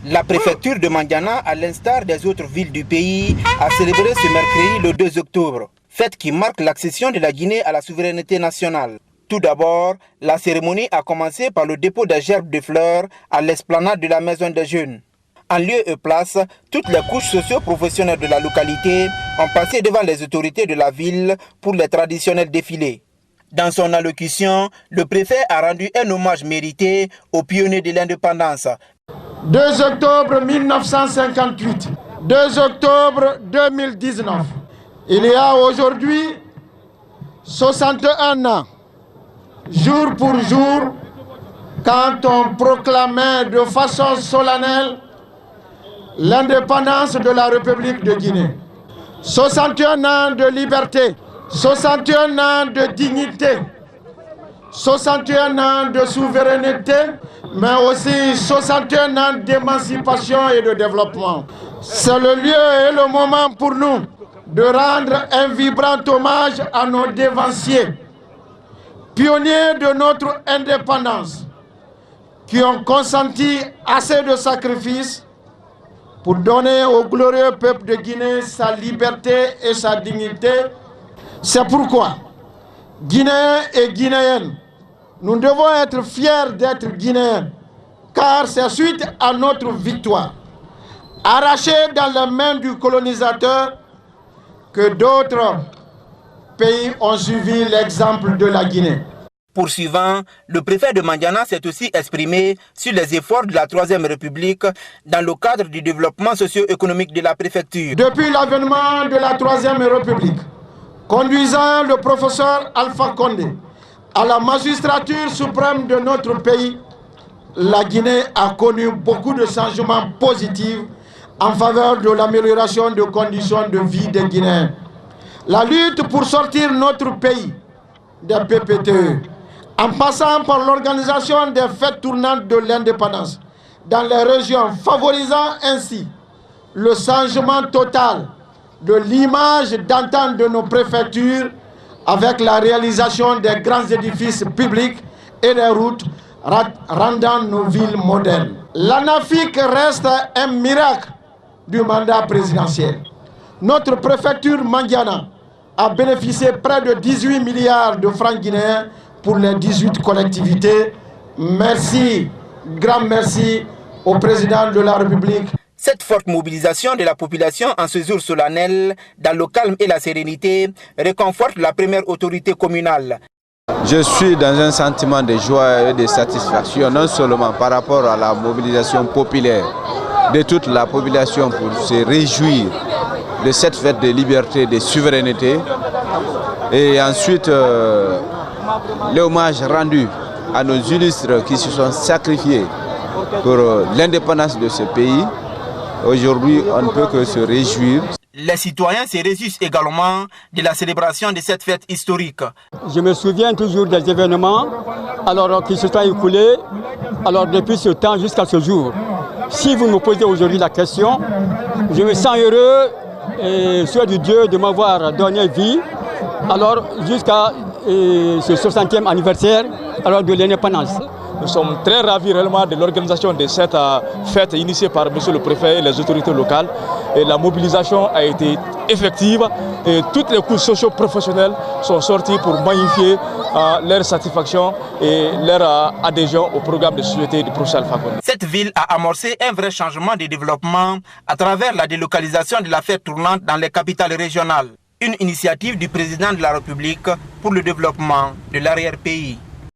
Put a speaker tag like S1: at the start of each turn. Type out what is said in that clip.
S1: La préfecture de Mandiana, à l'instar des autres villes du pays, a célébré ce mercredi le 2 octobre, fête qui marque l'accession de la Guinée à la souveraineté nationale. Tout d'abord, la cérémonie a commencé par le dépôt des gerbes de fleurs à l'esplanade de la Maison des Jeunes. En lieu et place, toutes les couches socio-professionnelles de la localité ont passé devant les autorités de la ville pour les traditionnels défilés. Dans son allocution, le préfet a rendu un hommage mérité aux pionniers de l'indépendance.
S2: 2 octobre 1958, 2 octobre 2019. Il y a aujourd'hui 61 ans, jour pour jour, quand on proclamait de façon solennelle l'indépendance de la République de Guinée. 61 ans de liberté, 61 ans de dignité, 61 ans de souveraineté, mais aussi 61 ans d'émancipation et de développement. C'est le lieu et le moment pour nous de rendre un vibrant hommage à nos dévanciers, pionniers de notre indépendance, qui ont consenti assez de sacrifices pour donner au glorieux peuple de Guinée sa liberté et sa dignité. C'est pourquoi, Guinéens et Guinéennes, nous devons être fiers d'être Guinéens, car c'est suite à notre victoire, arrachée dans les mains du colonisateur, que d'autres pays ont suivi l'exemple de la Guinée.
S1: Poursuivant, le préfet de Mandiana s'est aussi exprimé sur les efforts de la Troisième République dans le cadre du développement socio-économique de la préfecture.
S2: Depuis l'avènement de la Troisième République, conduisant le professeur Alpha Condé à la magistrature suprême de notre pays, la Guinée a connu beaucoup de changements positifs en faveur de l'amélioration des conditions de vie des Guinéens. La lutte pour sortir notre pays des PPTE, en passant par l'organisation des fêtes tournantes de l'indépendance dans les régions, favorisant ainsi le changement total de l'image d'antan de nos préfectures avec la réalisation des grands édifices publics et des routes rendant nos villes modernes. L'ANAFIC reste un miracle du mandat présidentiel. Notre préfecture Mandiana a bénéficié près de 18 milliards de francs guinéens pour les 18 collectivités. Merci, grand merci au président de la République.
S1: Cette forte mobilisation de la population en ce jour solennel, dans le calme et la sérénité, réconforte la première autorité communale.
S3: Je suis dans un sentiment de joie et de satisfaction, non seulement par rapport à la mobilisation populaire de toute la population pour se réjouir de cette fête de liberté et de souveraineté, et ensuite l'hommage rendu à nos illustres qui se sont sacrifiés pour l'indépendance de ce pays. Aujourd'hui, on ne peut que se réjouir.
S1: Les citoyens se réjouissent également de la célébration de cette fête historique.
S4: Je me souviens toujours des événements qui se sont écoulés depuis ce temps jusqu'à ce jour. Si vous me posez aujourd'hui la question, je me sens heureux et souhaite du Dieu de m'avoir donné vie jusqu'à ce 60e anniversaire de l'indépendance.
S5: Nous sommes très ravis réellement de l'organisation de cette fête initiée par M. le Préfet et les autorités locales. Et la mobilisation a été effective et toutes les couches socio-professionnelles sont sorties pour magnifier leur satisfaction et leur adhésion au programme de société du professeur Alpha Condé.
S1: Cette ville a amorcé un vrai changement de développement à travers la délocalisation de la fête tournante dans les capitales régionales. Une initiative du président de la République pour le développement de l'arrière-pays.